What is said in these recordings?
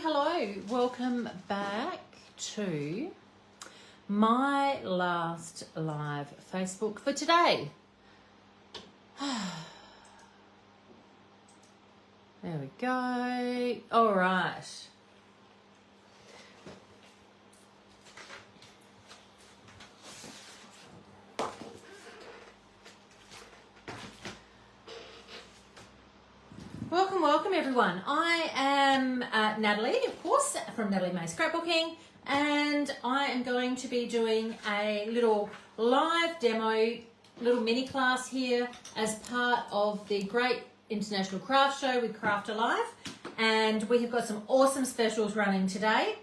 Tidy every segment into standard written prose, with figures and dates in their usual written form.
Hello. Welcome back to my last live Facebook for today. There we go. All right. Welcome everyone. I am Natalie, of course, from Natalie May Scrapbooking, and I am going to be doing a little live demo, little mini class here as part of the great international craft show with CraftAlive, and we have got some awesome specials running today,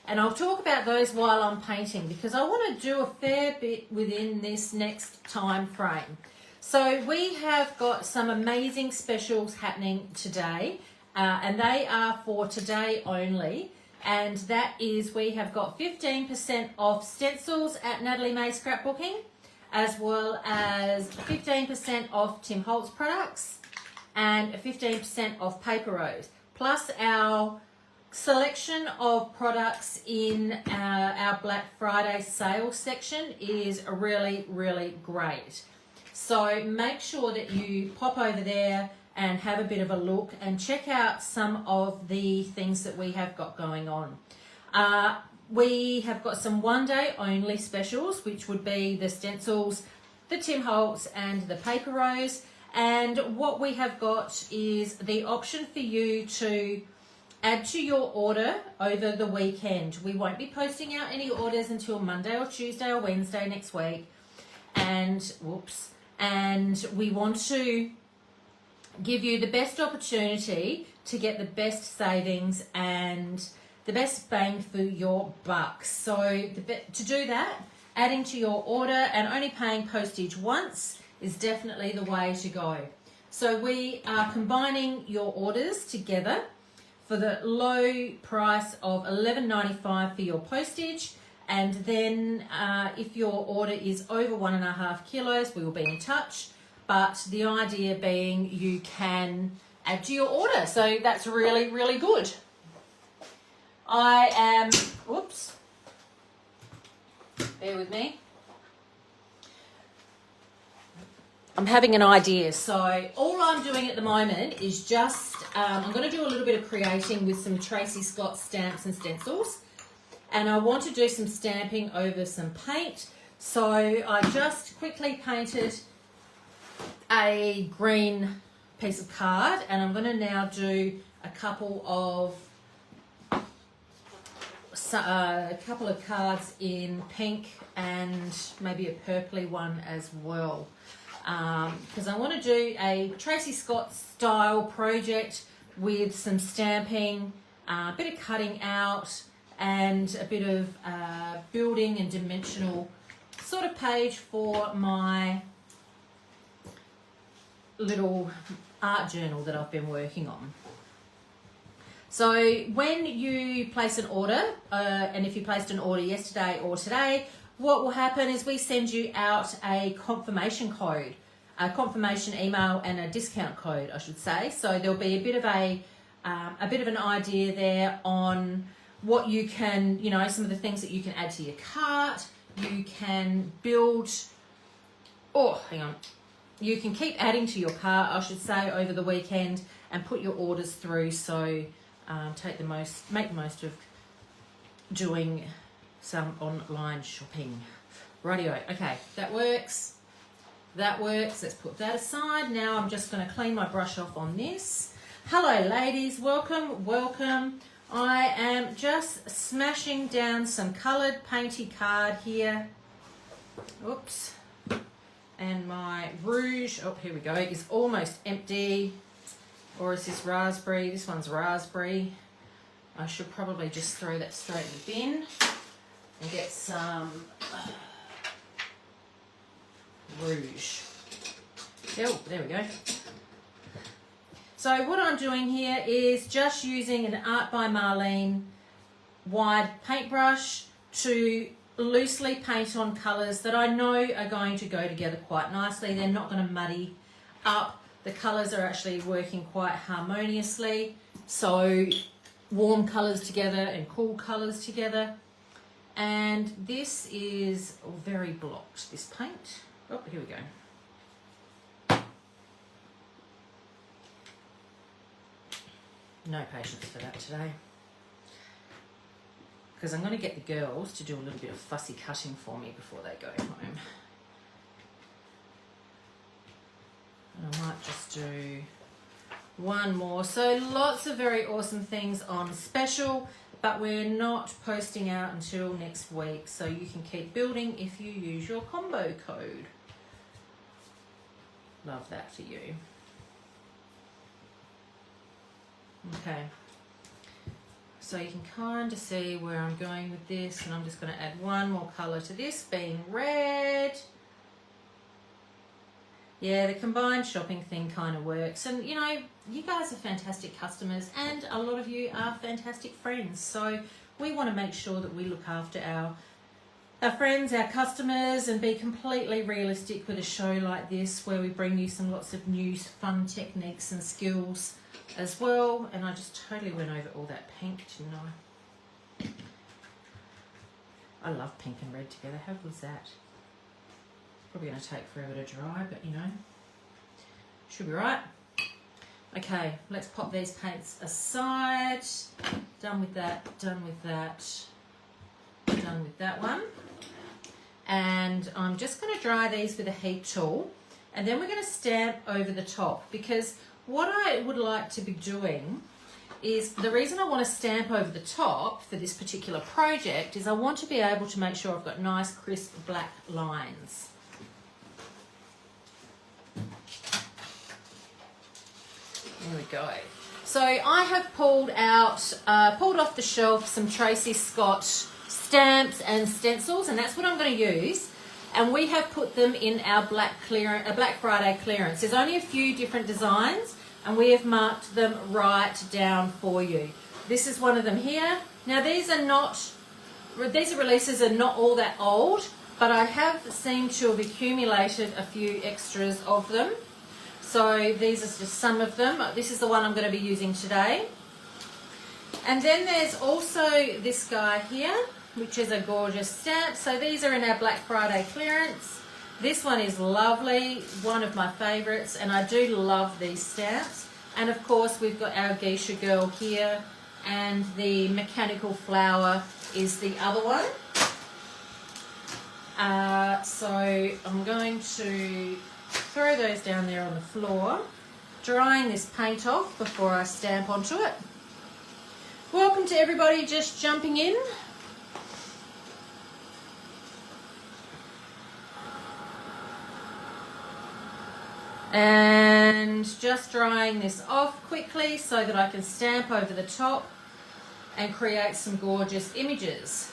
and I'll talk about those while I'm painting because I want to do a fair bit within this next time frame. So we have got some amazing specials happening today, and they are for today only. And that is, we have got 15% off stencils at Natalie May Scrapbooking, as well as 15% off Tim Holtz products, and 15% off paper rose. Plus our selection of products in our Black Friday sale section is really, really great. So make sure that you pop over there and have a bit of a look and check out some of the things that we have got going on. We have got some one day only specials, which would be the stencils, the Tim Holtz and the paper rose. And what we have got is the option for you to add to your order over the weekend. We won't be posting out any orders until Monday or Tuesday or Wednesday next week. And we want to give you the best opportunity to get the best savings and the best bang for your buck. So to do that, adding to your order and only paying postage once is definitely the way to go. So we are combining your orders together for the low price of $11.95 for your postage. And then if your order is over 1.5 kilos, we will be in touch. But the idea being you can add to your order. So that's really, really good. Bear with me. I'm having an idea. So all I'm doing at the moment is just, I'm going to do a little bit of creating with some Tracy Scott stamps and stencils. And I want to do some stamping over some paint. So I just quickly painted a green piece of card, and I'm going to now do a couple of cards in pink and maybe a purpley one as well. Because I want to do a Tracy Scott style project with some stamping, a bit of cutting out, and a bit of building and dimensional sort of page for my little art journal that I've been working on. So when you place an order, and if you placed an order yesterday or today, what will happen is we send you out a confirmation code, a confirmation email and a discount code, I should say. So there'll be a bit of an idea there on what you can, some of the things that you can add to your cart. You can build, you can keep adding to your cart, I should say, over the weekend and put your orders through. So make the most of doing some online shopping. Rightio. Okay, that works. Let's put that aside. Now I'm just going to clean my brush off on this. Hello, ladies. Welcome. I am just smashing down some coloured painty card here. Oops. And my rouge, here we go, is almost empty. Or is this raspberry? This one's raspberry. I should probably just throw that straight in the bin and get some rouge. Oh, there we go. So what I'm doing here is just using an Art by Marlene wide paintbrush to loosely paint on colours that I know are going to go together quite nicely. They're not going to muddy up. The colours are actually working quite harmoniously. So warm colours together and cool colours together. And this is very blocked, this paint. Oh, here we go. No patience for that today. Because I'm going to get the girls to do a little bit of fussy cutting for me before they go home. And I might just do one more. So lots of very awesome things on special, but we're not posting out until next week. So you can keep building if you use your combo code. Love that for you. Okay. So you can kind of see where I'm going with this, and I'm just going to add one more colour to this, being red. Yeah, the combined shopping thing kind of works. And, you know, you guys are fantastic customers, and a lot of you are fantastic friends. So we want to make sure that we look after our friends, our customers, and be completely realistic with a show like this, where we bring you lots of new fun techniques and skills as well. And I just totally went over all that pink, didn't I? I love pink and red together. How good is that? Probably going to take forever to dry, but you know, should be right. Okay, let's pop these paints aside. Done with that, done with that, done with that one. And I'm just going to dry these with a heat tool, and then we're going to stamp over the top, because what I would like to be doing is, the reason I want to stamp over the top for this particular project is I want to be able to make sure I've got nice crisp black lines. There we go. So I have pulled off the shelf some Tracy Scott stamps and stencils, and that's what I'm going to use. And we have put them in our Black Friday clearance. There's only a few different designs, and we have marked them right down for you. This is one of them here. Now these releases are not all that old, but I have seemed to have accumulated a few extras of them. So these are just some of them. This is the one I'm going to be using today. And then there's also this guy here, which is a gorgeous stamp. So these are in our Black Friday clearance. This one is lovely, one of my favourites, and I do love these stamps. And of course we've got our Geisha Girl here, and the Mechanical Flower is the other one. So I'm going to throw those down there on the floor, drying this paint off before I stamp onto it. Welcome to everybody just jumping in. And just drying this off quickly so that I can stamp over the top and create some gorgeous images.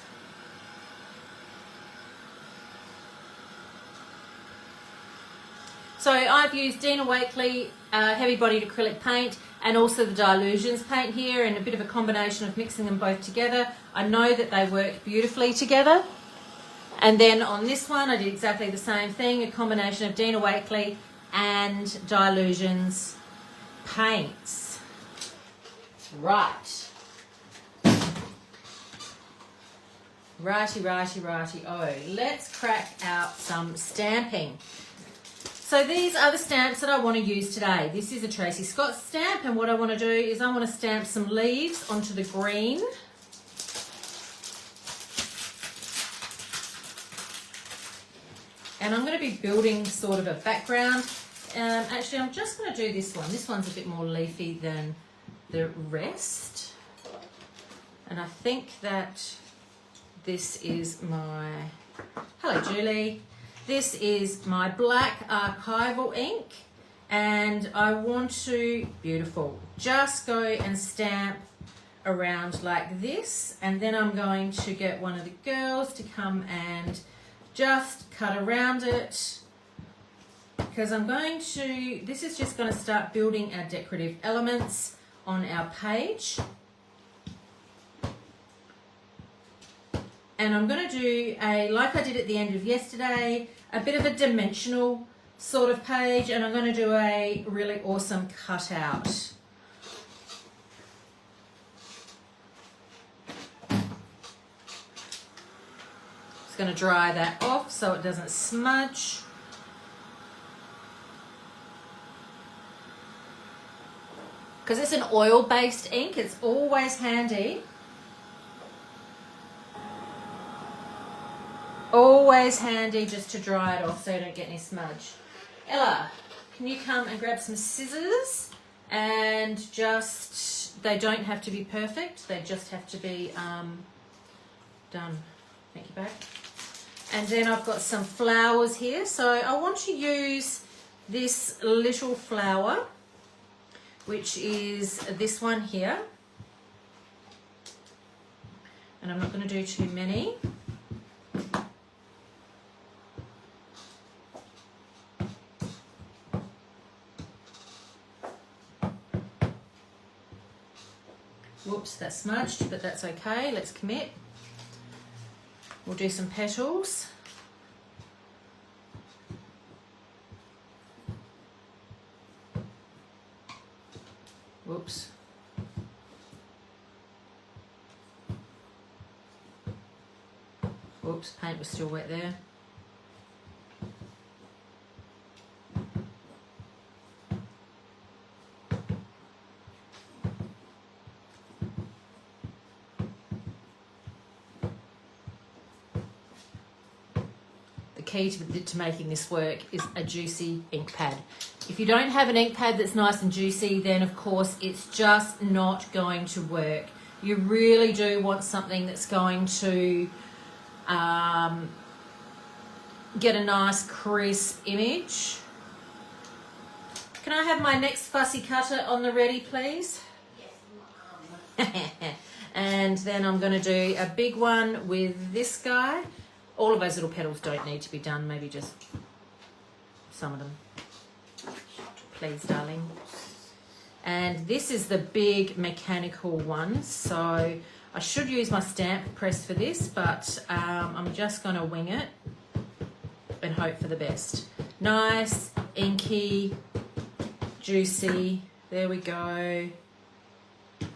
So I've used Dina Wakley heavy bodied acrylic paint, and also the Dilutions paint here, and a bit of a combination of mixing them both together. I know that they work beautifully together. And then on this one I did exactly the same thing, a combination of Dina Wakley and Dilutions paints. Right. Righty. Oh, let's crack out some stamping. So these are the stamps that I want to use today. This is a Tracy Scott stamp, and what I want to do is I want to stamp some leaves onto the green. And I'm going to be building sort of a background. Actually, I'm just going to do this one. This one's a bit more leafy than the rest. And I think that this is my... Hello, Julie. This is my black archival ink, and I want to, beautiful, just go and stamp around like this, and then I'm going to get one of the girls to come and just cut around it, because I'm going to, this is just going to start building our decorative elements on our page. And I'm going to do like I did at the end of yesterday, a bit of a dimensional sort of page, and I'm going to do a really awesome cutout. Just going to dry that off so it doesn't smudge. Because it's an oil-based ink, it's always handy. Always handy just to dry it off so you don't get any smudge. Ella, can you come and grab some scissors? And just, they don't have to be perfect, they just have to be done. Thank you, babe. And then I've got some flowers here. So I want to use this little flower, which is this one here. And I'm not going to do too many. Whoops, that's smudged, but that's okay. Let's commit. We'll do some petals. Whoops. Whoops, paint was still wet there. Key to making this work is a juicy ink pad. If you don't have an ink pad that's nice and juicy, then of course it's just not going to work. You really do want something that's going to get a nice crisp image. Can I have my next fussy cutter on the ready, please? Yes. And then I'm going to do a big one with this guy. All of those little petals don't need to be done, maybe just some of them. Please, darling. And this is the big mechanical one, so I should use my stamp press for this, but I'm just going to wing it and hope for the best. Nice, inky, juicy. There we go.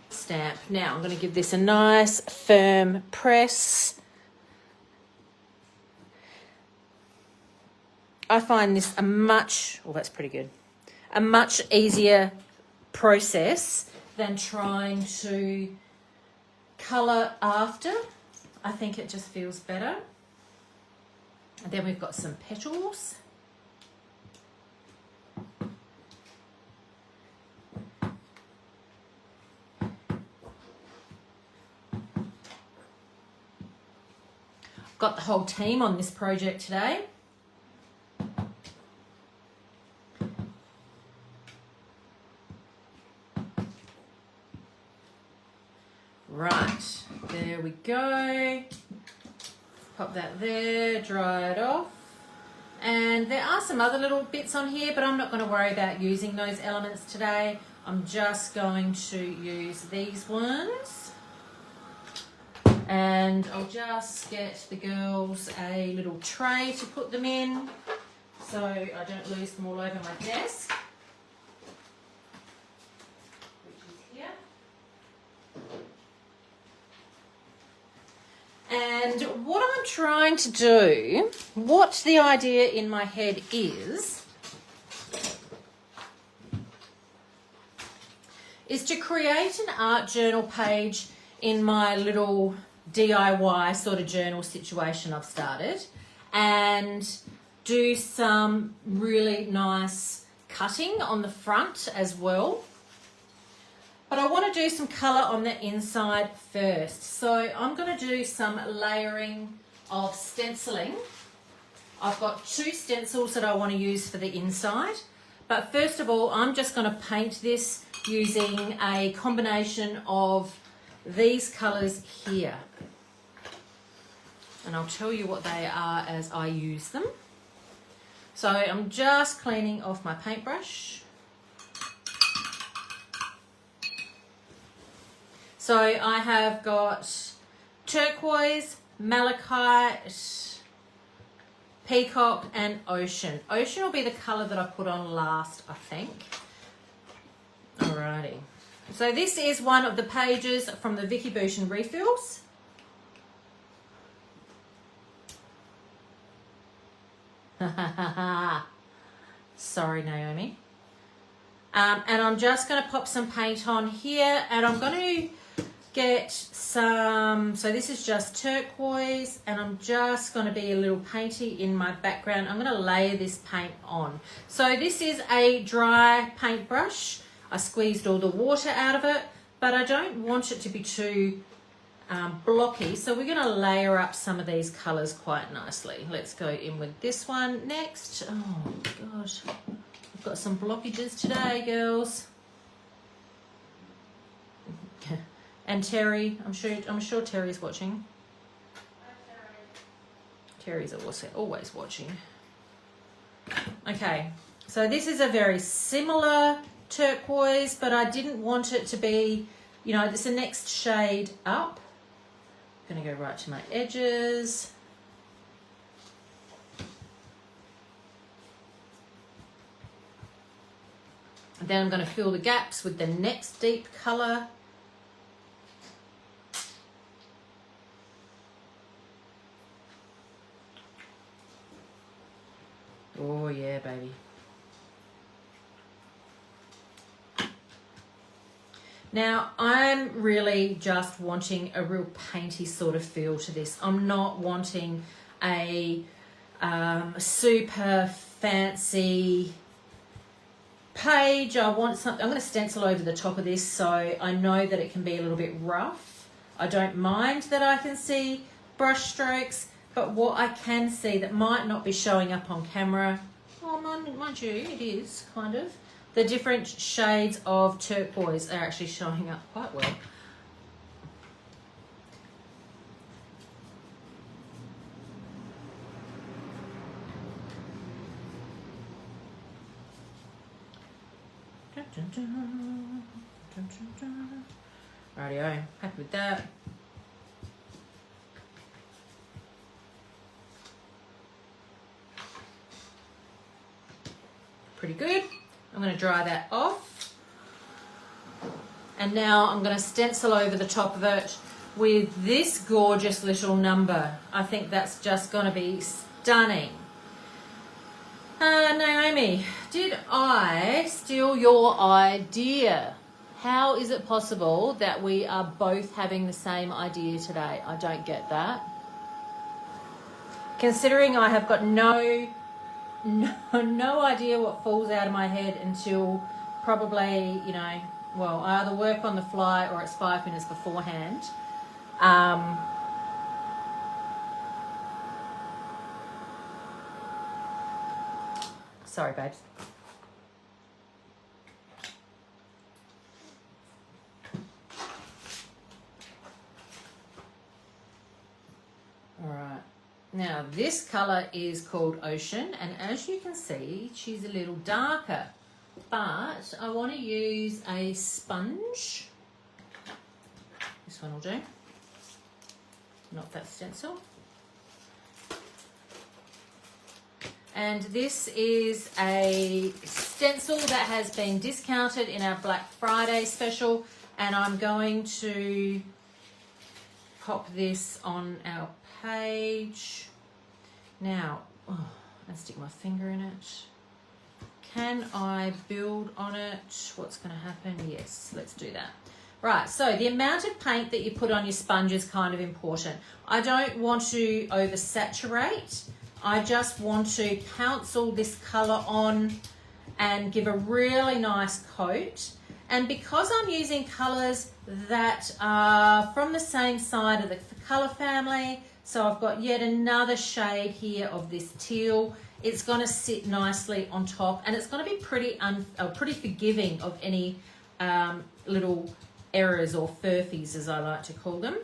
Stamp. Now I'm going to give this a nice firm press. I find this a much, well, that's pretty good, a much easier process than trying to colour after. I think it just feels better. And then we've got some petals. I've got the whole team on this project today. Right, there we go. Pop that there, dry it off. And there are some other little bits on here, but I'm not going to worry about using those elements today. I'm just going to use these ones. And I'll just get the girls a little tray to put them in so I don't lose them all over my desk. And what I'm trying to do, what the idea in my head is to create an art journal page in my little DIY sort of journal situation I've started and do some really nice cutting on the front as well. But I want to do some colour on the inside first. So I'm going to do some layering of stenciling. I've got 2 stencils that I want to use for the inside. But first of all, I'm just going to paint this using a combination of these colours here. And I'll tell you what they are as I use them. So I'm just cleaning off my paintbrush. So I have got turquoise, malachite, peacock and ocean. Ocean will be the colour that I put on last, I think. Alrighty. So this is one of the pages from the Vicky Bouchon refills. Sorry, Naomi. And I'm just going to pop some paint on here, and I'm going to get some, so this is just turquoise, and I'm just going to be a little painty in my background. I'm going to layer this paint on. So this is a dry paintbrush. I squeezed all the water out of it, but I don't want it to be too blocky, so we're going to layer up some of these colours quite nicely. Let's go in with this one next. Oh gosh, I've got some blockages today, girls. And Terry, I'm sure Terry's watching. Terry's also always watching. Okay, so this is a very similar turquoise, but I didn't want it to be, you know, it's the next shade up. I'm gonna go right to my edges. And then I'm gonna fill the gaps with the next deep color. Oh yeah, baby. Now, I'm really just wanting a real painty sort of feel to this. I'm not wanting a super fancy page. I want something, I'm going to stencil over the top of this, so I know that it can be a little bit rough. I don't mind that I can see brush strokes, but what I can see that might not be showing up on camera, oh, mind you, it is kind of. The different shades of turquoise are actually showing up quite well. Rightio, happy with that. Pretty good. I'm going to dry that off. And now I'm going to stencil over the top of it with this gorgeous little number. I think that's just going to be stunning. Naomi, did I steal your idea? How is it possible that we are both having the same idea today? I don't get that. Considering I have got no idea what falls out of my head until probably, you know, well, I either work on the fly or it's 5 minutes beforehand. Sorry, babes. All right. Now, this colour is called Ocean, and as you can see, she's a little darker. But I want to use a sponge. This one will do. Not that stencil. And this is a stencil that has been discounted in our Black Friday special, and I'm going to pop this on our page. Now, and stick my finger in it. Can I build on it? What's going to happen? Yes, let's do that. Right, so the amount of paint that you put on your sponge is kind of important. I don't want to oversaturate. I just want to counsel this colour on and give a really nice coat. And because I'm using colours that are from the same side of the colour family, so I've got yet another shade here of this teal, it's going to sit nicely on top, and it's going to be pretty forgiving of any little errors or furfies, as I like to call them.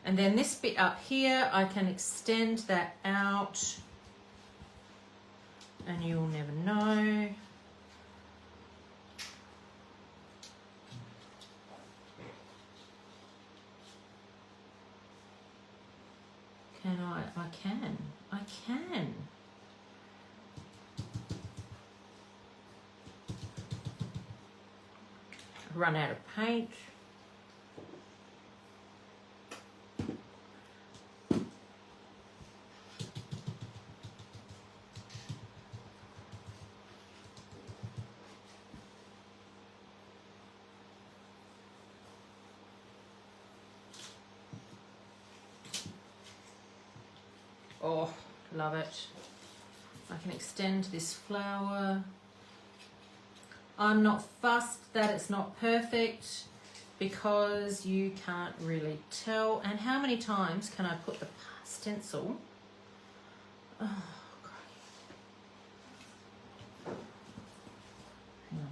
And then this bit up here, I can extend that out, and you'll never know. Can I? I can. Run out of paint. Oh, love it. I can extend this flower. I'm not fussed that it's not perfect because you can't really tell. And how many times can I put the stencil? Oh, hang on.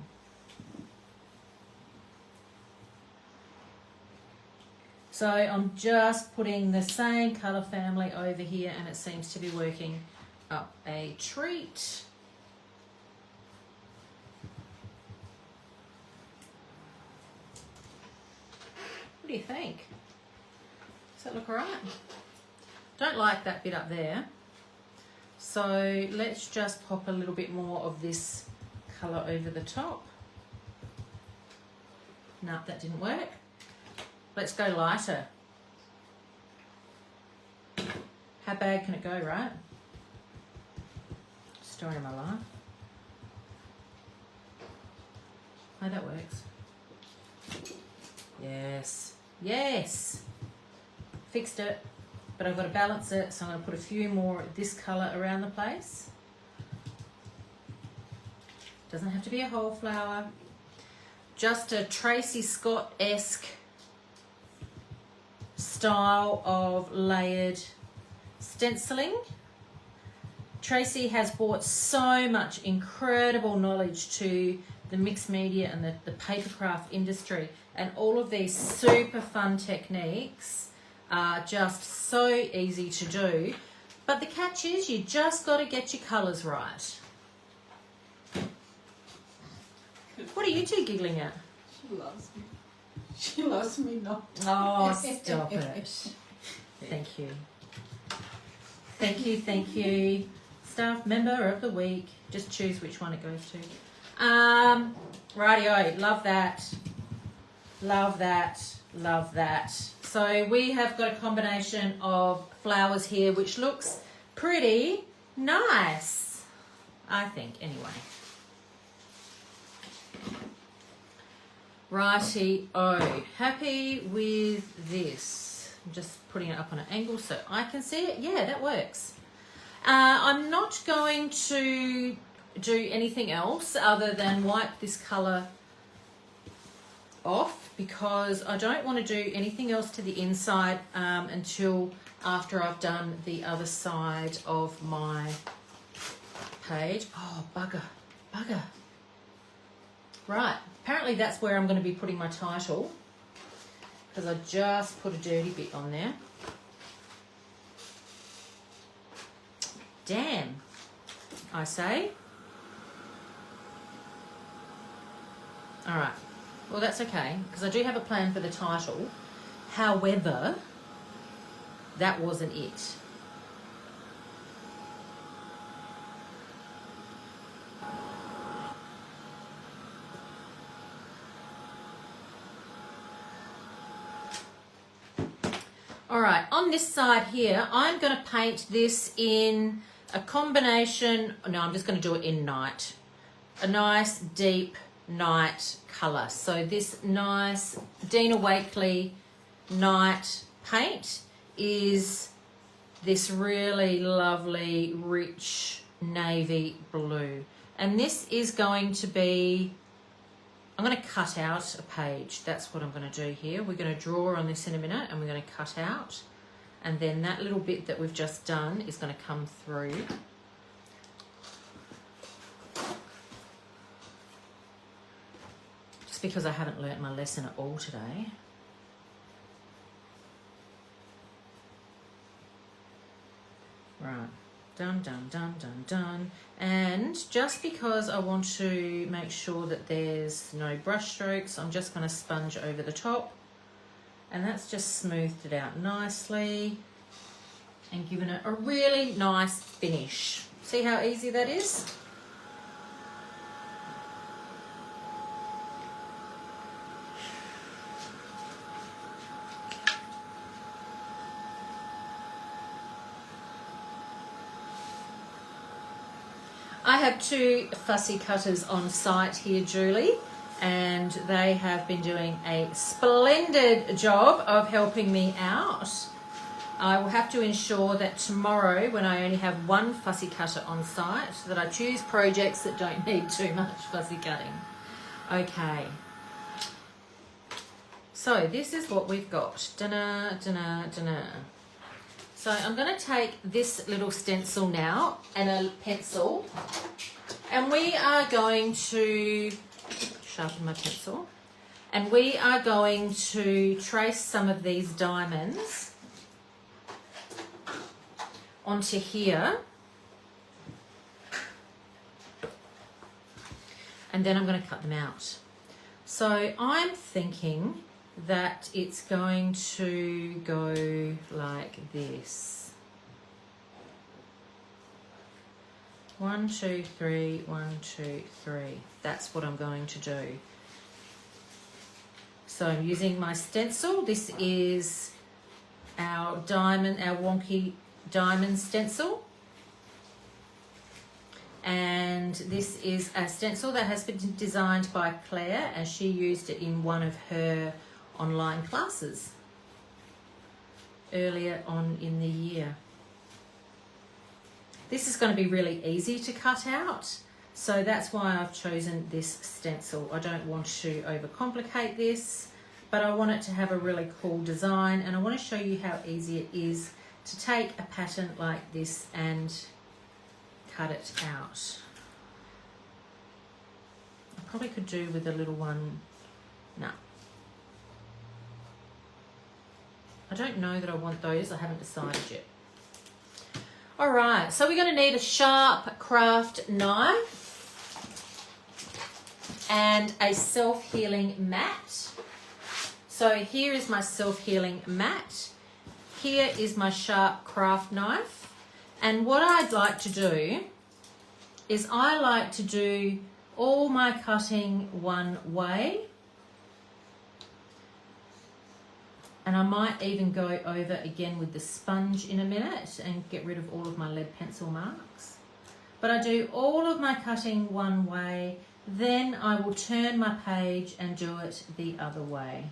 So I'm just putting the same colour family over here and it seems to be working up a treat. What do you think? Does that look alright? Don't like that bit up there. So let's just pop a little bit more of this colour over the top. No, that didn't work. Let's go lighter. How bad can it go, right? Story of my life. Oh, that works. Yes. Yes. Fixed it. But I've got to balance it, so I'm going to put a few more of this colour around the place. Doesn't have to be a whole flower. Just a Tracy Scott-esque style of layered stenciling. Tracy has brought so much incredible knowledge to the mixed media and the papercraft industry, and all of these super fun techniques are just so easy to do. But the catch is you just got to get your colours right. What are you two giggling at? She loves me. She loves me not. Oh, stop it. Thank you. Thank you, thank you. Staff member of the week. Just choose which one it goes to. Rightio, love that. Love that, love that. So we have got a combination of flowers here which looks pretty nice, I think, anyway. Righty-o. Happy with this. I'm just putting it up on an angle so I can see it. Yeah, that works. I'm not going to do anything else other than wipe this colour off because I don't want to do anything else to the inside until after I've done the other side of my page. Oh, bugger, bugger. Right, apparently that's where I'm going to be putting my title because I just put a dirty bit on there. Damn, I say. All right, well that's okay because I do have a plan for the title. However, that wasn't it. All right, on this side here, I'm going to paint this in a combination. No, I'm just going to do it in night. A nice deep night colour. So this nice Dina Wakley night paint is this really lovely rich navy blue. And this is going to be, I'm going to cut out a page. That's what I'm going to do here. We're going to draw on this in a minute and we're going to cut out. And then that little bit that we've just done is going to come through. Just because I haven't learnt my lesson at all today. Right. Done, done, done, done, done. And just because I want to make sure that there's no brush strokes, I'm just going to sponge over the top. And that's just smoothed it out nicely and given it a really nice finish. See how easy that is? I have two fussy cutters on site here, Julie, and they have been doing a splendid job of helping me out. I will have to ensure that tomorrow, when I only have one fussy cutter on site, that I choose projects that don't need too much fussy cutting. Okay. So this is what we've got. Dunna, dunna, dunna. So I'm going to take this little stencil now and a pencil, and we are going to sharpen my pencil, and we are going to trace some of these diamonds onto here, and then I'm going to cut them out. So I'm thinking that it's going to go like this. 1, 2, 3, 1, 2, 3. That's what I'm going to do. So I'm using my stencil. This is our diamond, our wonky diamond stencil. And this is a stencil that has been designed by Claire, as she used it in one of her online classes earlier on in the year. This is going to be really easy to cut out, so that's why I've chosen this stencil. I don't want to overcomplicate this, but I want it to have a really cool design, and I want to show you how easy it is to take a pattern like this and cut it out. I probably could do with a little one. No. I don't know that I want those. I haven't decided yet. All right, so we're going to need a sharp craft knife and a self-healing mat. So here is my self-healing mat. Here is my sharp craft knife. And what I'd like to do is I like to do all my cutting one way. And I might even go over again with the sponge in a minute and get rid of all of my lead pencil marks. But I do all of my cutting one way, then I will turn my page and do it the other way.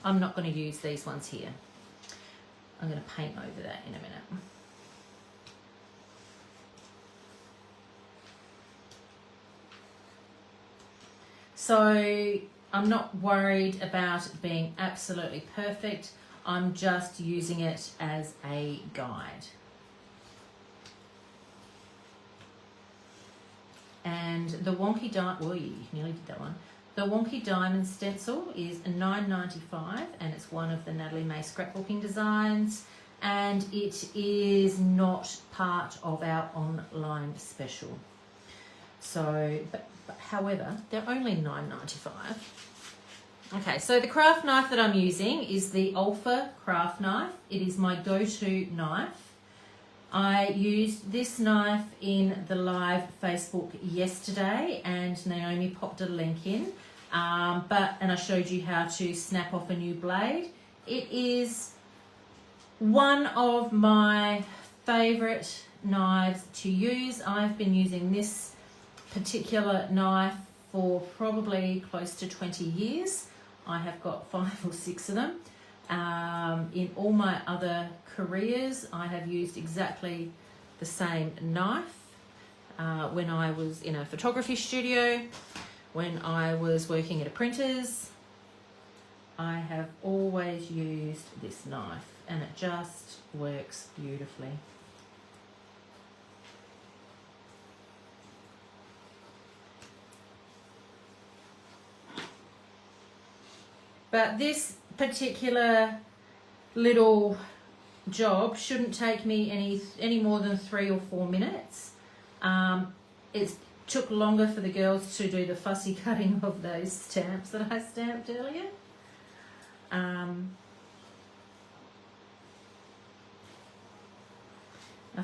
I'm not going to use these ones here. I'm going to paint over that in a minute. So I'm not worried about it being absolutely perfect. I'm just using it as a guide. And the wonky diamond, oh, you nearly did that one. The wonky diamond stencil is $9.95, and it's one of the Natalie May scrapbooking designs, and it is not part of our online special. So, however, they're only $9.95. Okay, so the craft knife that I'm using is the Alpha craft knife. It is my go-to knife. I used this knife in the live Facebook yesterday, and Naomi popped a link in, and I showed you how to snap off a new blade. It is one of my favourite knives to use. I've been using this particular knife for probably close to 20 years. I have got 5 or 6 of them. In all my other careers, I have used exactly the same knife. When I was in a photography studio, when I was working at a printer's, I have always used this knife, and it just works beautifully. But this particular little job shouldn't take me any more than 3 or 4 minutes. It took longer for the girls to do the fussy cutting of those stamps that I stamped earlier. I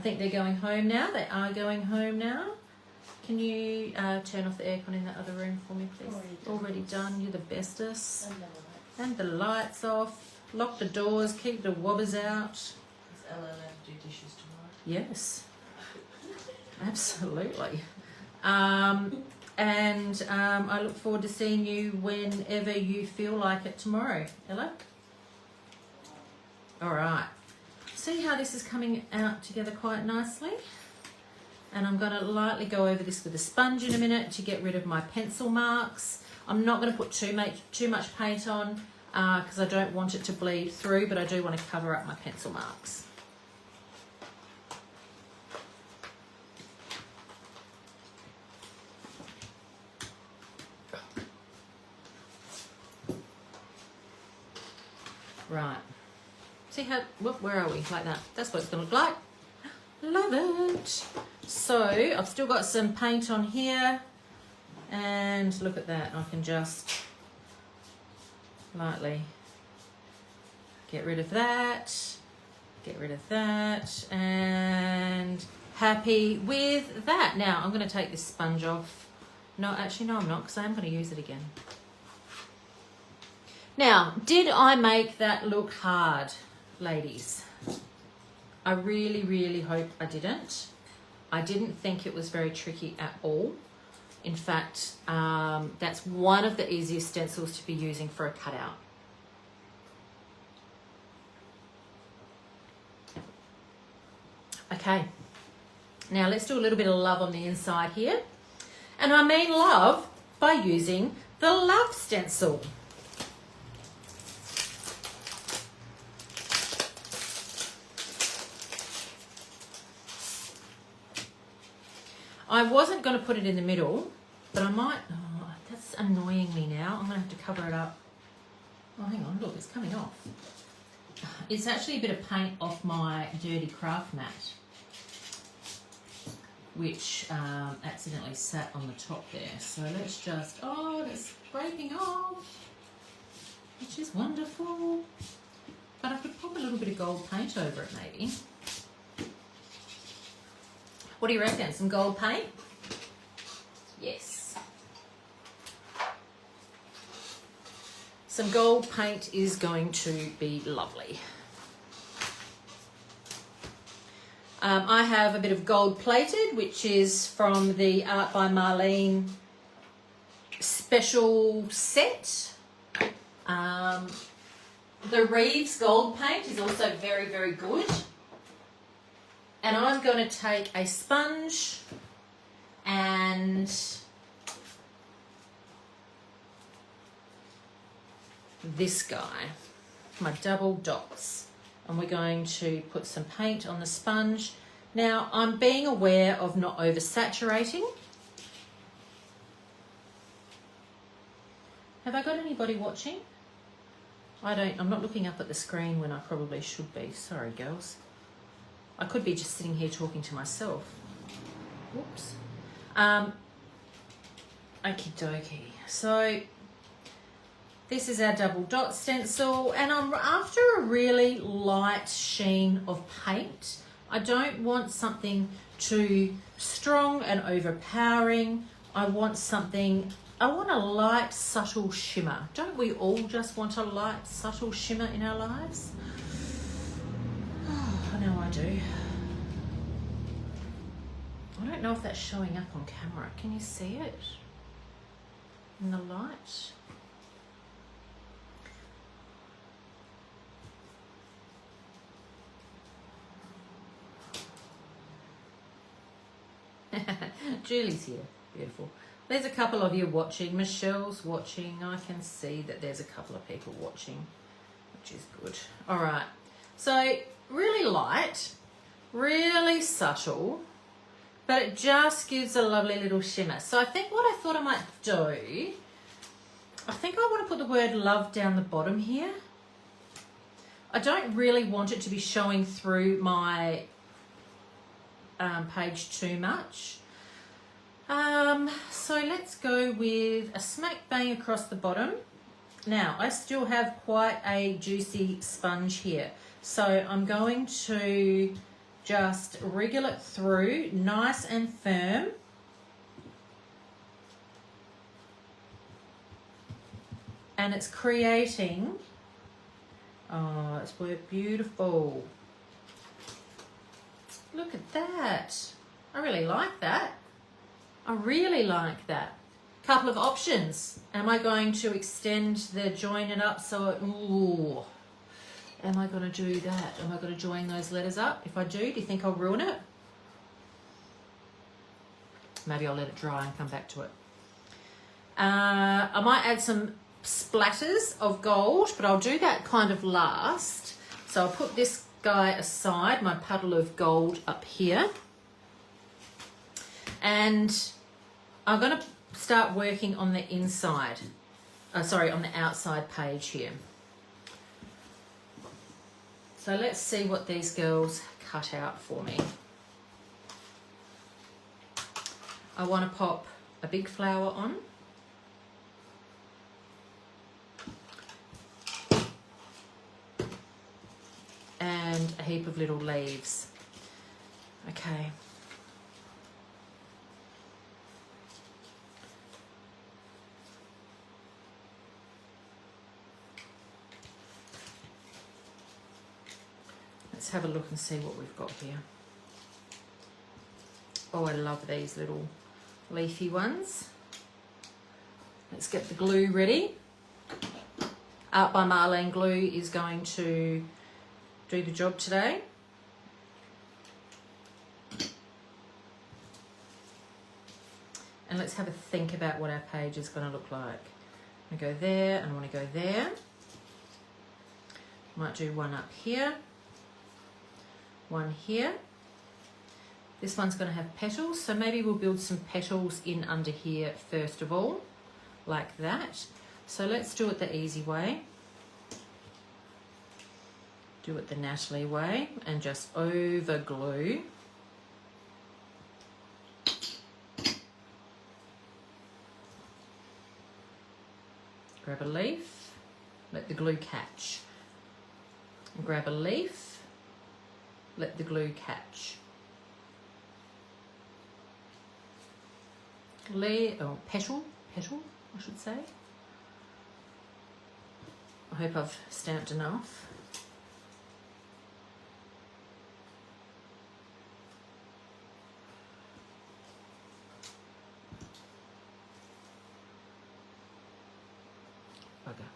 think they're going home now. They are going home now. Can you turn off the aircon in that other room for me, please? Already done. You're the bestest. And the lights off. Lock the doors. Keep the wobbers out. Is Ella allowed to do dishes tomorrow? Yes. Absolutely. I look forward to seeing you whenever you feel like it tomorrow. Ella? All right. see how this is coming out together quite nicely? And I'm going to lightly go over this with a sponge in a minute to get rid of my pencil marks. I'm not going to put too much paint on because I don't want it to bleed through, but I do want to cover up my pencil marks. Right. See how, where are we? Like that. That's what it's going to look like. Love it. So I've still got some paint on here. And look at that. I can just lightly get rid of that. Get rid of that. And happy with that. Now I'm going to take this sponge off. No, actually, no, I'm not, because I am going to use it again. Now, did I make that look hard, ladies? I really, really hope I didn't. I didn't think it was very tricky at all. In fact, that's one of the easiest stencils to be using for a cutout. Okay, now let's do a little bit of love on the inside here. And I mean love by using the love stencil. I wasn't going to put it in the middle, but I might. Oh, that's annoying me now. I'm going to have to cover it up. Oh, hang on. Look, it's coming off. It's actually a bit of paint off my dirty craft mat, which accidentally sat on the top there. So let's just. Oh, that's scraping off, which is wonderful. But I could pop a little bit of gold paint over it, maybe. What do you reckon? Some gold paint? Yes. Some gold paint is going to be lovely. I have a bit of gold plated, which is from the Art by Marlene special set. The Reeves gold paint is also very, very good. And I'm going to take a sponge and this guy, my double dots. And we're going to put some paint on the sponge. Now, I'm being aware of not oversaturating. Have I got anybody watching? I'm not looking up at the screen when I probably should be. Sorry, girls. I could be just sitting here talking to myself. Whoops. Okie dokie. So this is our double dot stencil, and I'm after a really light sheen of paint. I don't want something too strong and overpowering. I want a light, subtle shimmer. Don't we all just want a light, subtle shimmer in our lives? I know I do. I don't know if that's showing up on camera. Can you see it in the light? Julie's here. Beautiful. There's a couple of you watching. Michelle's watching. I can see that there's a couple of people watching, which is good. All right. So really light, really subtle, but it just gives a lovely little shimmer. So I think what I thought I might do, I think I want to put the word love down the bottom here. I don't really want it to be showing through my page too much. So let's go with a smack bang across the bottom. Now, I still have quite a juicy sponge here. So I'm going to just wriggle it through nice and firm. And it's creating, oh, it's beautiful. Look at that. I really like that. I really like that. Couple of options. Am I going to extend the join it up so it, ooh, am I going to do that? Am I going to join those letters up? If I do you think I'll ruin it? Maybe I'll let it dry and come back to it. I might add some splatters of gold, but I'll do that kind of last. So I'll put this guy aside, my puddle of gold up here. And I'm going to start working on the inside, on the outside page here. So let's see what these girls cut out for me. I want to pop a big flower on. And a heap of little leaves. Okay. Let's have a look and see what we've got here. Oh, I love these little leafy ones. Let's get the glue ready. Art by Marlene Glue is going to do the job today. And let's have a think about what our page is going to look like. I go there and I want to go there. Might do one up here. One here. This one's going to have petals, so maybe we'll build some petals in under here first of all, like that. So let's do it the easy way. Do it the Natalie way and just over glue. Grab a leaf, let the glue catch. Grab a leaf, let the glue catch. Petal, I should say. I hope I've stamped enough. Bugger.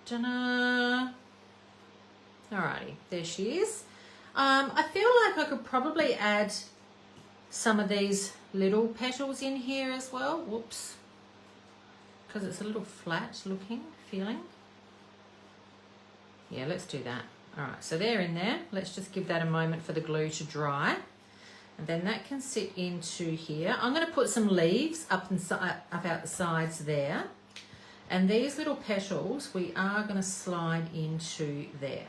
Ta-da. Alrighty, there she is. I feel like I could probably add some of these little petals in here as well. Whoops. Because it's a little flat looking, feeling. Yeah, let's do that. Alright, so they're in there. Let's just give that a moment for the glue to dry. And then that can sit into here. I'm going to put some leaves up out the sides there. And these little petals, we are going to slide into there.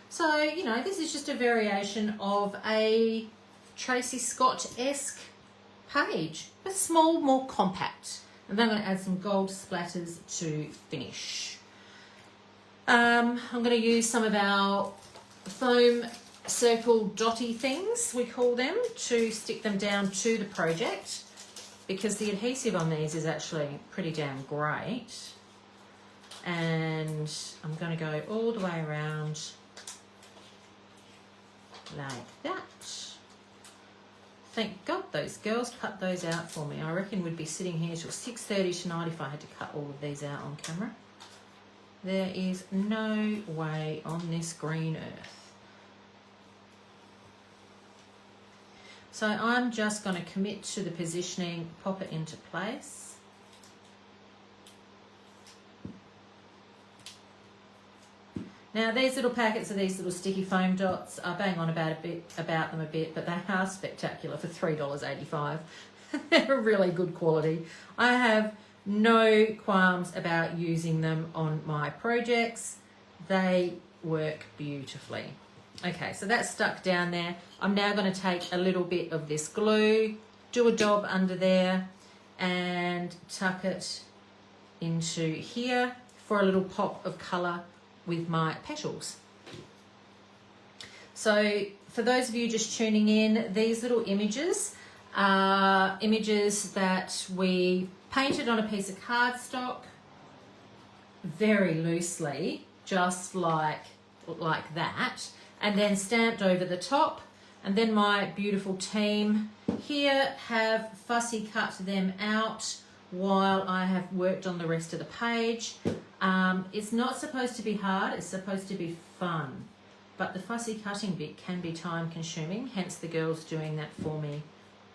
So, you know, this is just a variation of a Tracy Scott-esque page, but small, more compact. And then I'm going to add some gold splatters to finish. I'm going to use some of our foam circle dotty things, we call them, to stick them down to the project, because the adhesive on these is actually pretty damn great. And I'm going to go all the way around like that. Thank God those girls cut those out for me. I reckon we'd be sitting here till 6:30 tonight if I had to cut all of these out on camera. There is no way on this green earth. So I'm just going to commit to the positioning, pop it into place. Now these little packets of these little sticky foam dots, I bang on about them a bit, but they are spectacular for $3.85. They're really good quality. I have no qualms about using them on my projects. They work beautifully. Okay, so that's stuck down there. I'm now going to take a little bit of this glue, do a dab under there, and tuck it into here for a little pop of colour with my petals. So for those of you just tuning in, these little images are images that we painted on a piece of cardstock very loosely, just like that, and then stamped over the top, And then my beautiful team here have fussy cut them out while I have worked on the rest of the page. It's not supposed to be hard, it's supposed to be fun. But the fussy cutting bit can be time consuming, hence the girls doing that for me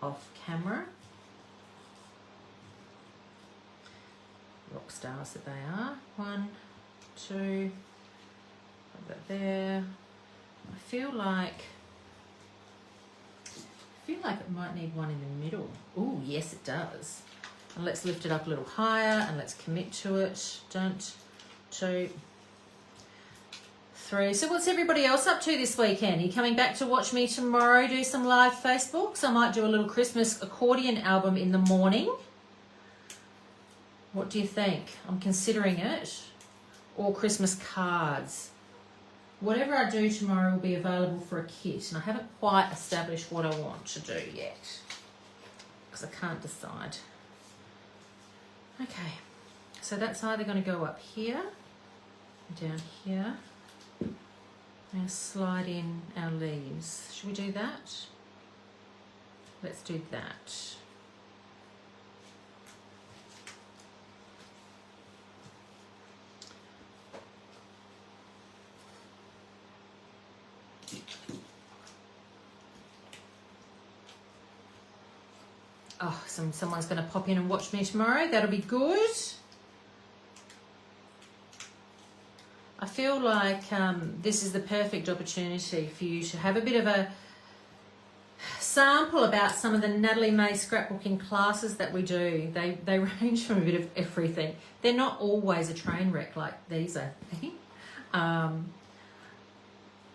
off camera. Rock stars that they are. 1, 2, put that there. I feel like it might need one in the middle. Oh, yes it does. And let's lift it up a little higher and let's commit to it. 2, 3. So what's everybody else up to this weekend? Are you coming back to watch me tomorrow do some live Facebooks? I might do a little Christmas accordion album in the morning. What do you think? I'm considering it. Or Christmas cards. Whatever I do tomorrow will be available for a kit, and I haven't quite established what I want to do yet because I can't decide. Okay, so that's either going to go up here, down here. I'm going to slide in our leaves. Should we do that? Let's do that. Oh, someone's going to pop in and watch me tomorrow. That'll be good. I feel like this is the perfect opportunity for you to have a bit of a sample about some of the Natalie May scrapbooking classes that we do. They range from a bit of everything. They're not always a train wreck like these, I think.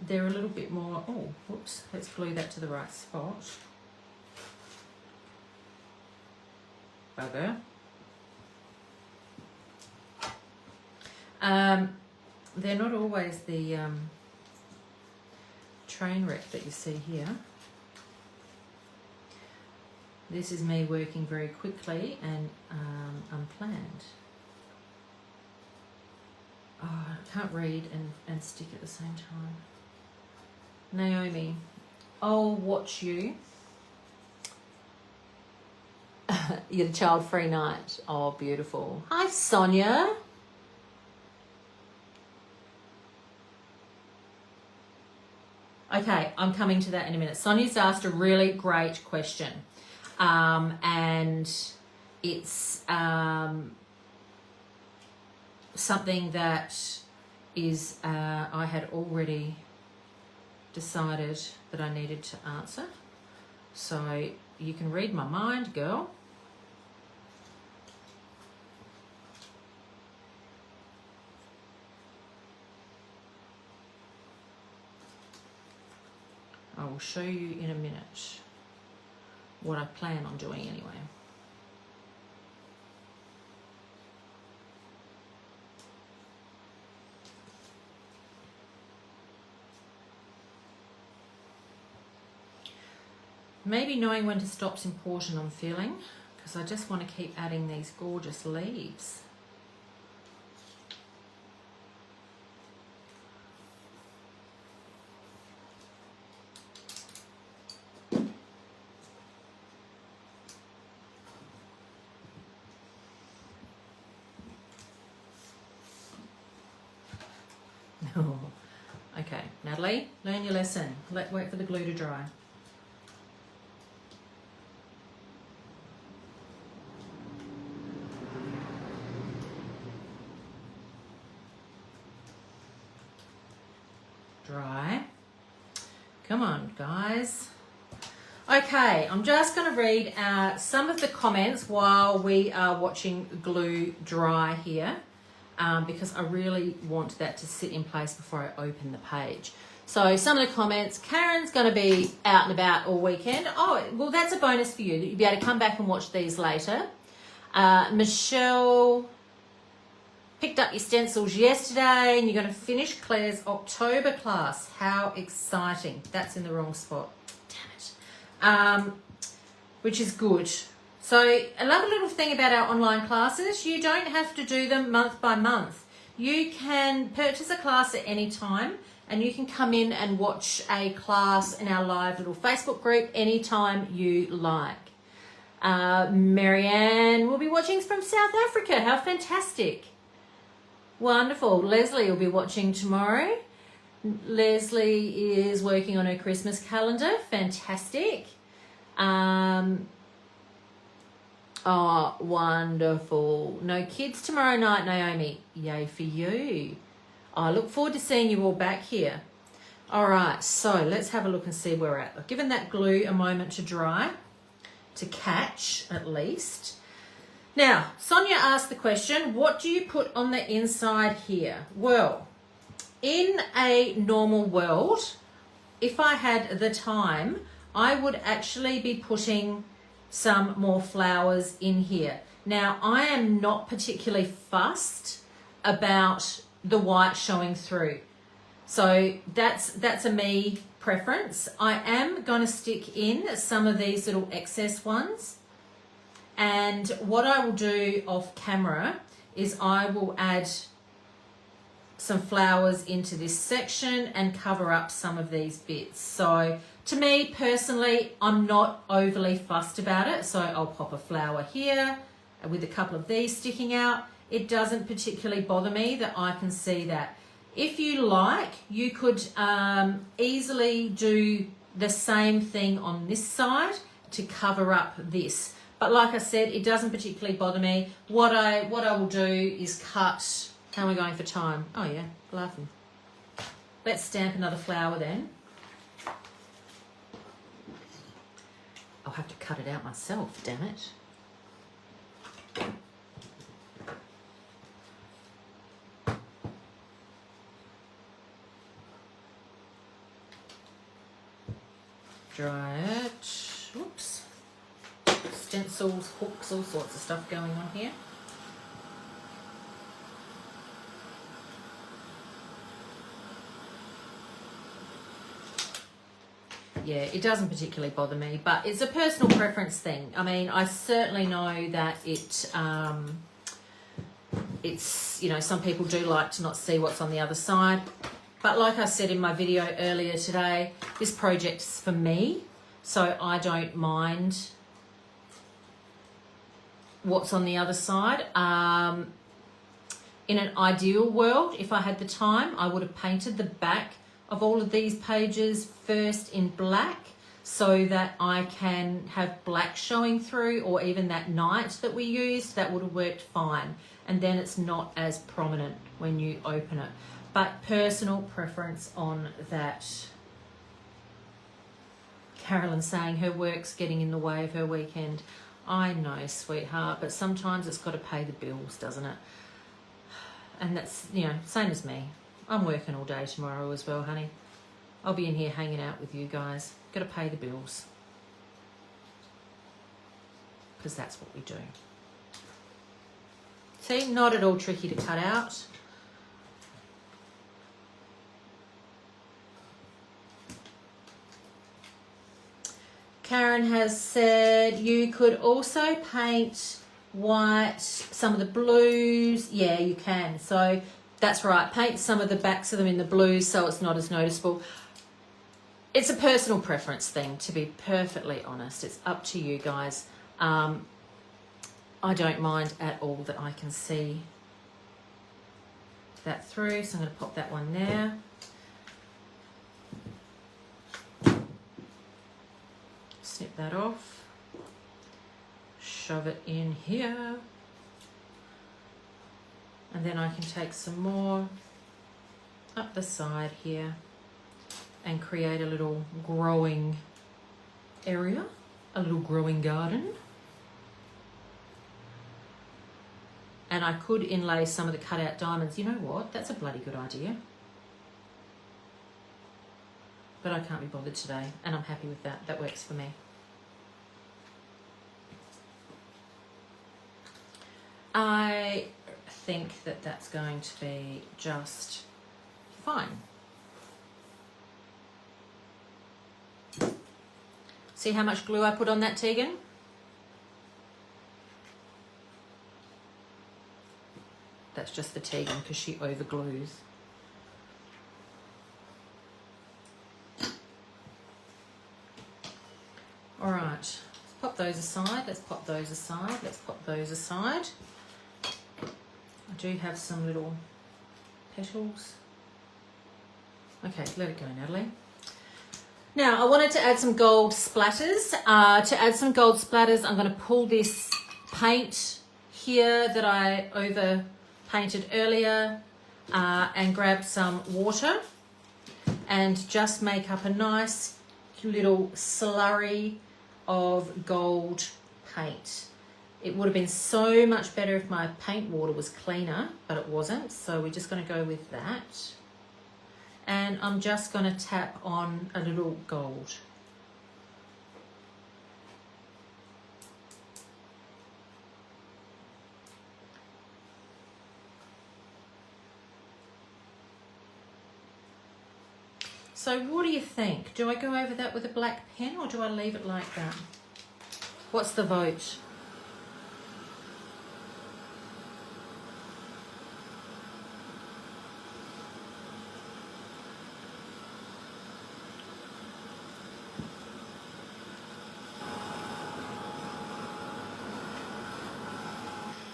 They're a little bit more... Oh, whoops. Let's glue that to the right spot. Bugger. They're not always the train wreck that you see here. This is me working very quickly and unplanned. Oh, I can't read and stick at the same time. Naomi, I'll watch you. You're the child-free night. Oh, beautiful. Hi, Sonia. Okay, I'm coming to that in a minute. Sonia's asked a really great question. And it's something that is I had already decided that I needed to answer. So you can read my mind, girl. I will show you in a minute what I plan on doing anyway. Maybe knowing when to stop's important, I'm feeling, because I just want to keep adding these gorgeous leaves. Oh, okay, Natalie, learn your lesson. Wait for the glue to dry. Dry. Come on, guys. Okay, I'm just going to read some of the comments while we are watching glue dry here. Because I really want that to sit in place before I open the page. So some of the comments, Karen's going to be out and about all weekend. Oh, well, that's a bonus for you, that you'll be able to come back and watch these later. Michelle picked up your stencils yesterday and you're going to finish Claire's October class. How exciting. That's in the wrong spot. Damn it. Which is good. So a lovely little thing about our online classes, you don't have to do them month by month. You can purchase a class at any time and you can come in and watch a class in our live little Facebook group anytime you like. Marianne will be watching from South Africa. How fantastic. Wonderful. Leslie will be watching tomorrow. Leslie is working on her Christmas calendar. Fantastic. Oh, wonderful. No kids tomorrow night, Naomi. Yay for you. I look forward to seeing you all back here. All right, so let's have a look and see where we're at. I've given that glue a moment to dry, to catch at least. Now, Sonia asked the question, what do you put on the inside here? Well, in a normal world, if I had the time, I would actually be putting some more flowers in here. Now, I am not particularly fussed about the white showing through. So that's a me preference. I am going to stick in some of these little excess ones. And what I will do off camera is I will add some flowers into this section and cover up some of these bits. So to me personally, I'm not overly fussed about it. So I'll pop a flower here with a couple of these sticking out. It doesn't particularly bother me that I can see that. If you like, you could easily do the same thing on this side to cover up this. But like I said, it doesn't particularly bother me. What I will do is cut. How am I going for time? Oh yeah, laughing. Let's stamp another flower then. I'll have to cut it out myself, damn it. Dry it. Oops. Stencils, hooks, all sorts of stuff going on here. Yeah, it doesn't particularly bother me, but it's a personal preference thing. I mean, I certainly know that it's, you know, some people do like to not see what's on the other side. But like I said in my video earlier today, this project's for me, so I don't mind what's on the other side. In an ideal world, if I had the time, I would have painted the back of all of these pages first in black so that I can have black showing through, or even that night that we used, that would have worked fine. And then it's not as prominent when you open it. But personal preference on that. Carolyn saying her work's getting in the way of her weekend. I know, sweetheart, but sometimes it's got to pay the bills, doesn't it? And that's, you know, same as me. I'm working all day tomorrow as well, honey. I'll be in here hanging out with you guys. Got to pay the bills. Because that's what we do. See, not at all tricky to cut out. Karen has said you could also paint white, some of the blues. Yeah, you can. So that's right. Paint some of the backs of them in the blues so it's not as noticeable. It's a personal preference thing, to be perfectly honest. It's up to you guys. I don't mind at all that I can see that through. So I'm going to pop that one there. Snip that off. Shove it in here. And then I can take some more up the side here and create a little growing area, a little growing garden. And I could inlay some of the cut out diamonds. You know what? That's a bloody good idea. But I can't be bothered today, and I'm happy with that. That works for me. I think that that's going to be just fine. See how much glue I put on that, Tegan? That's just for Tegan because she over glues. let's pop those aside. Let's pop those aside. I do have some little petals. Okay, let it go, Natalie. Now, I wanted to add some gold splatters. To add some gold splatters, I'm going to pull this paint here that I over painted earlier and grab some water and just make up a nice little slurry of gold paint. It would have been so much better if my paint water was cleaner, but it wasn't, so we're just going to go with that. And I'm just going to tap on a little gold. So what do you think? Do I go over that with a black pen or do I leave it like that? What's the vote?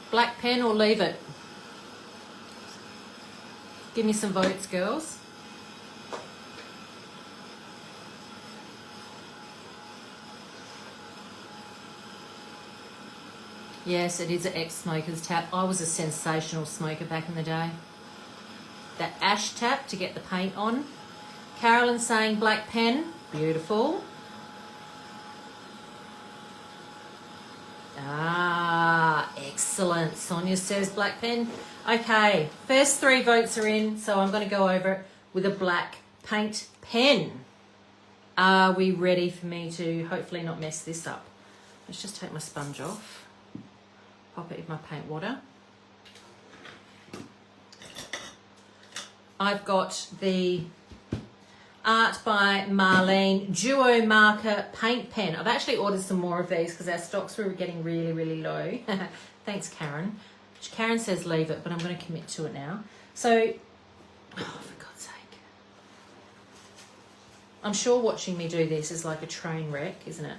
Black pen or leave it? Give me some votes, girls. Yes, it is an ex-smoker's tap. I was a sensational smoker back in the day. That ash tap to get the paint on. Carolyn saying black pen. Beautiful. Ah, excellent. Sonia says black pen. Okay, first 3 votes are in, so I'm going to go over it with a black paint pen. Are we ready for me to hopefully not mess this up? Let's just take my sponge off. Pop it in my paint water. I've got the Art by Marlene Duo Marker Paint Pen. I've actually ordered some more of these because our stocks were getting really, really low. Thanks, Karen. Karen says leave it, but I'm going to commit to it now. So, oh, for God's sake. I'm sure watching me do this is like a train wreck, isn't it?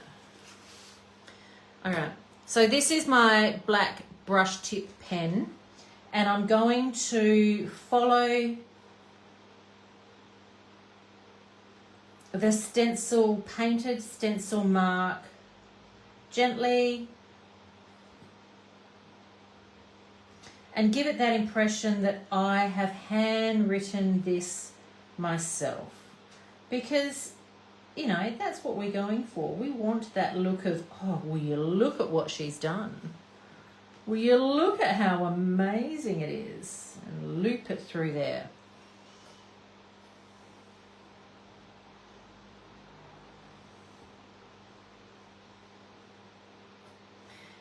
All right. So this is my black brush tip pen, and I'm going to follow the stencil, painted stencil mark gently and give it that impression that I have handwritten this myself, because you know, that's what we're going for. We want that look of, oh, will you look at what she's done? Will you look at how amazing it is? And loop it through there.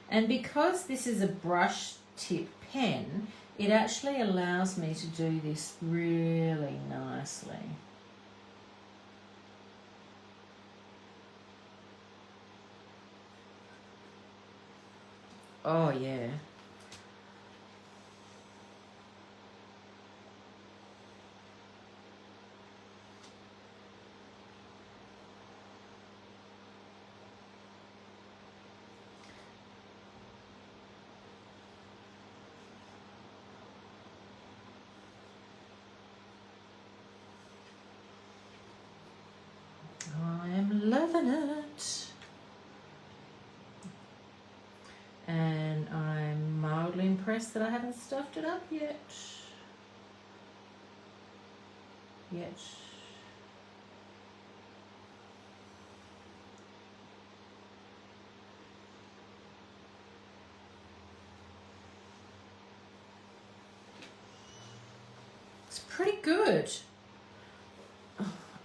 And because this is a brush tip pen, it actually allows me to do this really nicely. Oh, yeah. I am loving it. And I'm mildly impressed that I haven't stuffed it up yet. It's pretty good.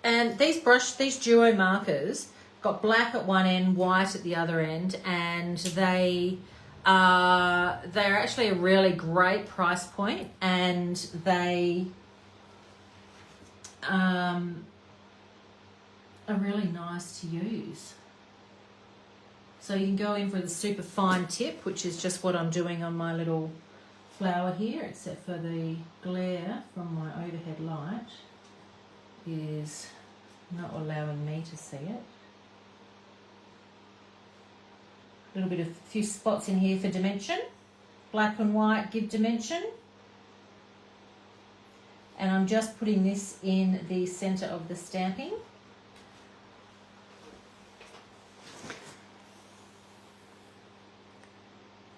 And these duo markers got black at one end, white at the other end, and they're actually a really great price point, and they are really nice to use. So you can go in for the super fine tip, which is just what I'm doing on my little flower here, except for the glare from my overhead light is not allowing me to see it. little bit of few spots in here for dimension. Black and white give dimension. And I'm just putting this in the center of the stamping.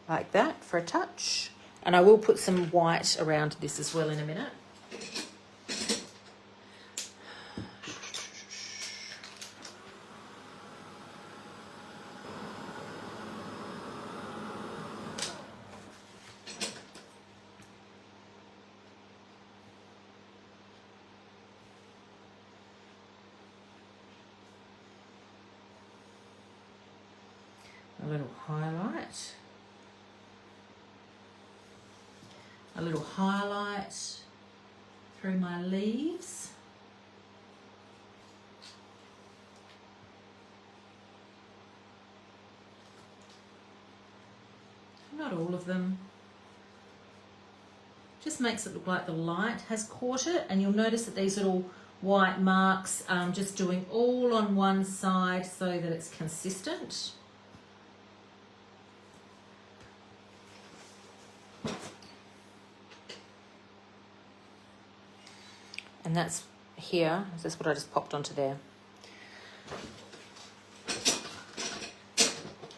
Like that for a touch. And I will put some white around this as well in a minute. A little highlight. A little highlight through my leaves. Not all of them. Just makes it look like the light has caught it, and you'll notice that these little white marks just doing all on one side so that it's consistent. And that's here. That's what I just popped onto there.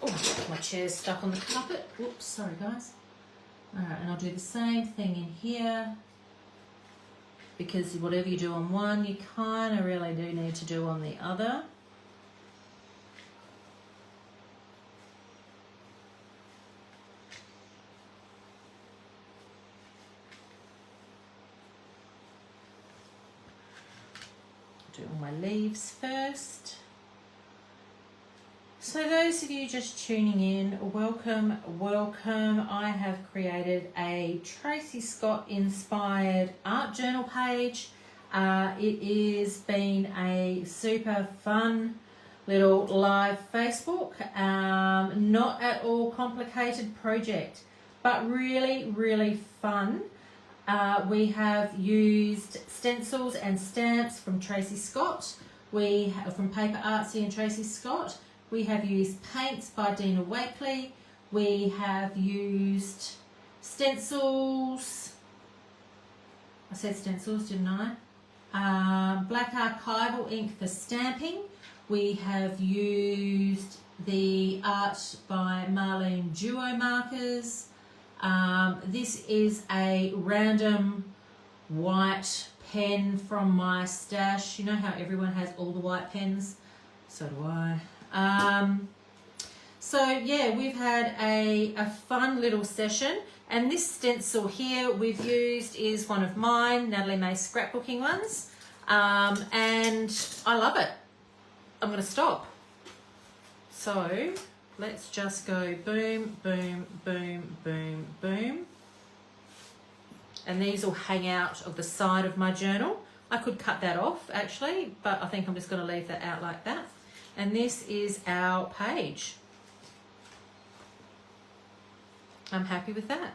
Oh, my chair's stuck on the carpet. Whoops, sorry guys. Alright, and I'll do the same thing in here. Because whatever you do on one, you kind of really do need to do on the other. Do all my leaves first. So those of you just tuning in, welcome, welcome. I have created a Tracy Scott inspired art journal page. It has been a super fun little live Facebook, not at all complicated project, but really, really fun. We have used stencils and stamps from Tracy Scott. We have from Paper Artsy and Tracy Scott. We have used paints by Dina Wakely. We have used stencils. I said stencils, didn't I? Black archival ink for stamping. We have used the art by Marlene Duo markers. This is a random white pen from my stash. You know how everyone has all the white pens? So do I. So yeah, we've had a fun little session, and this stencil here we've used is one of mine, Natalie May scrapbooking ones, and I love it. I'm going to stop. So let's just go boom, boom, boom, boom, boom. And these will hang out of the side of my journal. I could cut that off actually, but I think I'm just going to leave that out like that. And this is our page. I'm happy with that.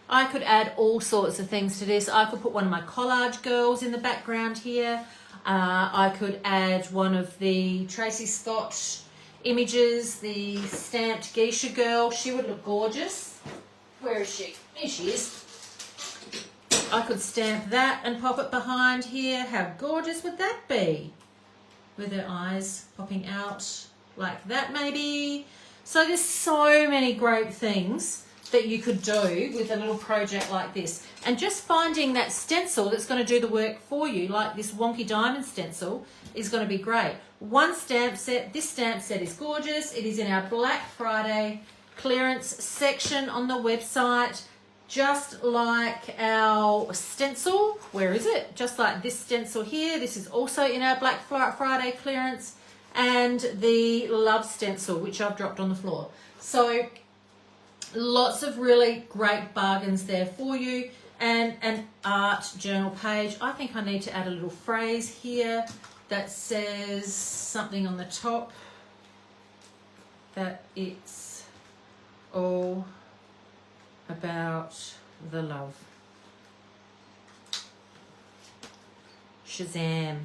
I could add all sorts of things to this. I could put one of my collage girls in the background here. I could add one of the Tracy Scott images, the stamped geisha girl. She would look gorgeous. Where is she? Here she is. I could stamp that and pop it behind here. How gorgeous would that be? With her eyes popping out like that maybe. So there's so many great things that you could do with a little project like this. And just finding that stencil that's going to do the work for you, like this wonky diamond stencil, is going to be great. One stamp set. This stamp set is gorgeous. It is in our Black Friday clearance section on the website. Just like our stencil, where is it? Just like this stencil here, this is also in our Black Friday clearance, and the Love stencil, which I've dropped on the floor. So lots of really great bargains there for you, and an art journal page. I think I need to add a little phrase here that says something on the top that it's all about the love. Shazam.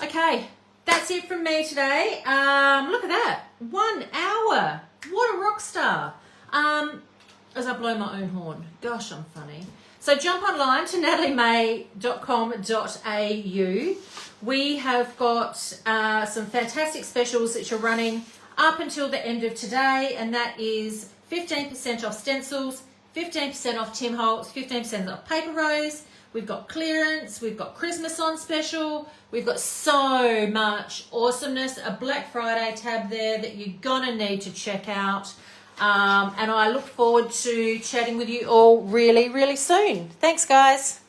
Okay, that's it from me today. Look at that. 1 hour. What a rock star. As I blow my own horn. Gosh, I'm funny. So jump online to nataliemay.com.au. We have got some fantastic specials that are running up until the end of today, and that is 15% off stencils, 15% off Tim Holtz, 15% off Paper Rose. We've got clearance, we've got Christmas on special, we've got so much awesomeness, a Black Friday tab there that you're gonna need to check out. And I look forward to chatting with you all really, really soon. Thanks, guys.